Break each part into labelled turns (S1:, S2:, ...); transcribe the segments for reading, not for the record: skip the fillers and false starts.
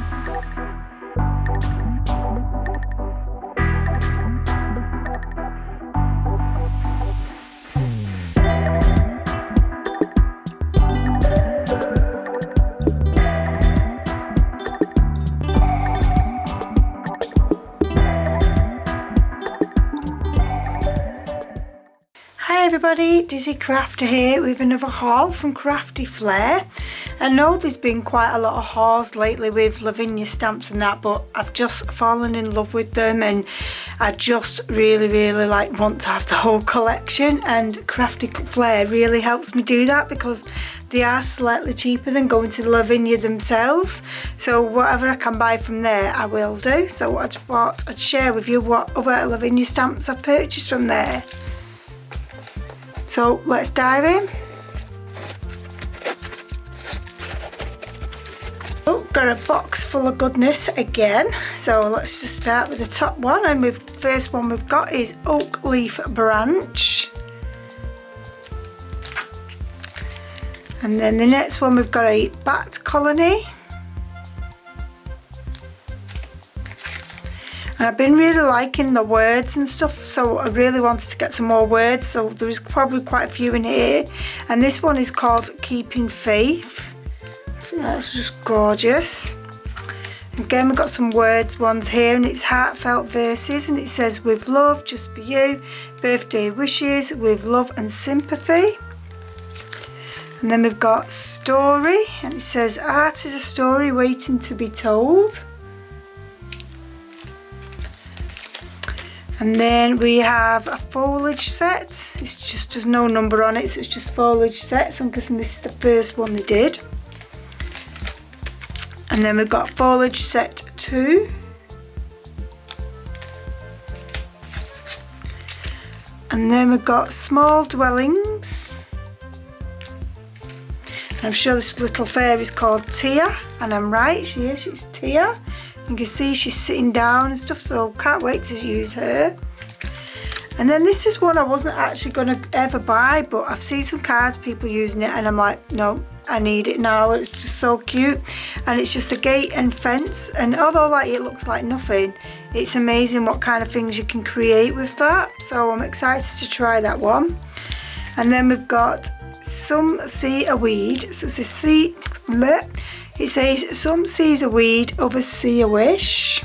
S1: Hi everybody, Dizzy Crafter here with another haul from Crafty Flair. I know there's been quite a lot of hauls lately with Lavinia Stamps and that, but I've just fallen in love with them and I just really like want to have the whole collection, and Crafty Flair really helps me do that because they are slightly cheaper than going to the Lavinia themselves. So whatever I can buy from there I will do. So I thought I'd share with you what other Lavinia Stamps I've purchased from there. So let's dive in. Oh, got a box full of goodness again. So let's just start with the top one, and the first one we've got is Oak Leaf Branch. And then the next one we've got a Bat Colony. And I've been really liking the words and stuff, so I really wanted to get some more words, so there's probably quite a few in here. And this one is called Keeping Faith. I think that's just gorgeous. Again, we've got some words ones here, and it's heartfelt verses, and it says, with love just for you, birthday wishes, with love and sympathy. And then we've got story, and it says, art is a story waiting to be told. And then we have a foliage set. It's just, there's no number on it, so it's just foliage set. So I'm guessing this is the first one they did. And then we've got foliage set 2. And then we've got small dwellings. And I'm sure this little fairy is called Tia, and I'm right, she is, she's Tia. You can see she's sitting down and stuff, so can't wait to use her. And then this is one I wasn't actually going to ever buy, but I've seen some cards, people using it, and I'm like, no, I need it now. It's just so cute. And it's just a gate and fence, and although like it looks like nothing, it's amazing what kind of things you can create with that. So I'm excited to try that one. And then we've got Some See a Weed. So it's a sea. It says, some sees a weed, others see a wish.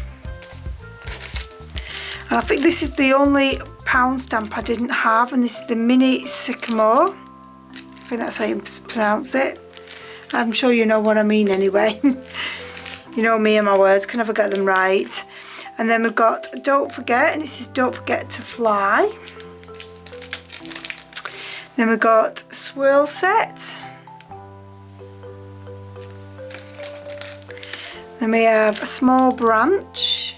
S1: And I think this is the only pound stamp I didn't have, and this is the mini sycamore. I think that's how you pronounce it. I'm sure you know what I mean anyway. You know me and my words, can never get them right. And then we've got Don't Forget, and it says Don't Forget to Fly. Then we've got Swirl Set. Then we have a small branch.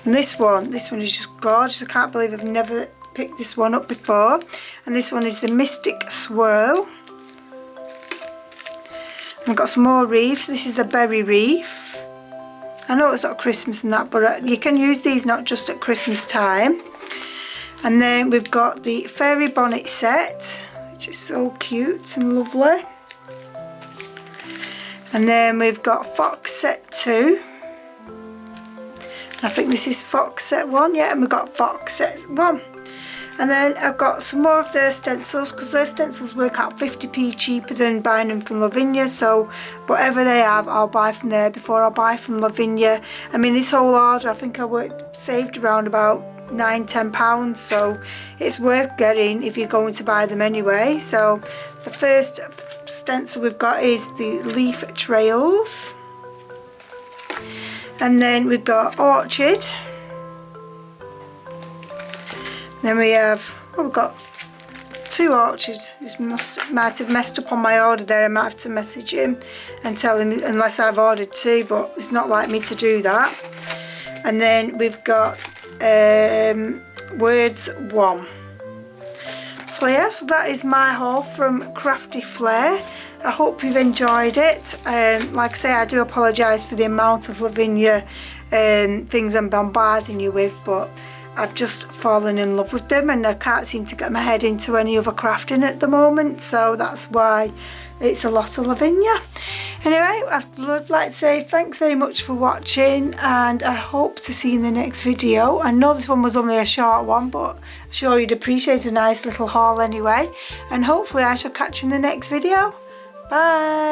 S1: And this one is just gorgeous. I can't believe I've never picked this one up before. And this one is the Mystic Swirl. And we've got some more wreaths. This is the Berry Wreath. I know it's not Christmas and that, but you can use these not just at Christmas time. And then we've got the Fairy Bonnet set, which is so cute and lovely. And then we've got Fox set 2. And I think this is Fox set 1, yeah, and we've got Fox set 1. And then I've got some more of their stencils, because their stencils work out 50p cheaper than buying them from Lavinia, so whatever they have I'll buy from there before I buy from Lavinia. I mean, this whole order I think I saved around about £9–10, so it's worth getting if you're going to buy them anyway. So the first stencil we've got is the Leaf Trails, and then we've got Orchard. Then we have, oh, we've got 2 orchids. Might have messed up on my order there. I might have to message him and tell him, unless I've ordered 2, but it's not like me to do that. And then we've got Words 1. So yes, that is my haul from Crafty Flair. I hope you've enjoyed it. Like I say, I do apologise for the amount of Lavinia things I'm bombarding you with, but I've just fallen in love with them and I can't seem to get my head into any other crafting at the moment, so that's why it's a lot of Lavinia. Anyway, I'd like to say thanks very much for watching, and I hope to see you in the next video. I know this one was only a short one, but I'm sure you'd appreciate a nice little haul anyway. And hopefully I shall catch you in the next video. Bye!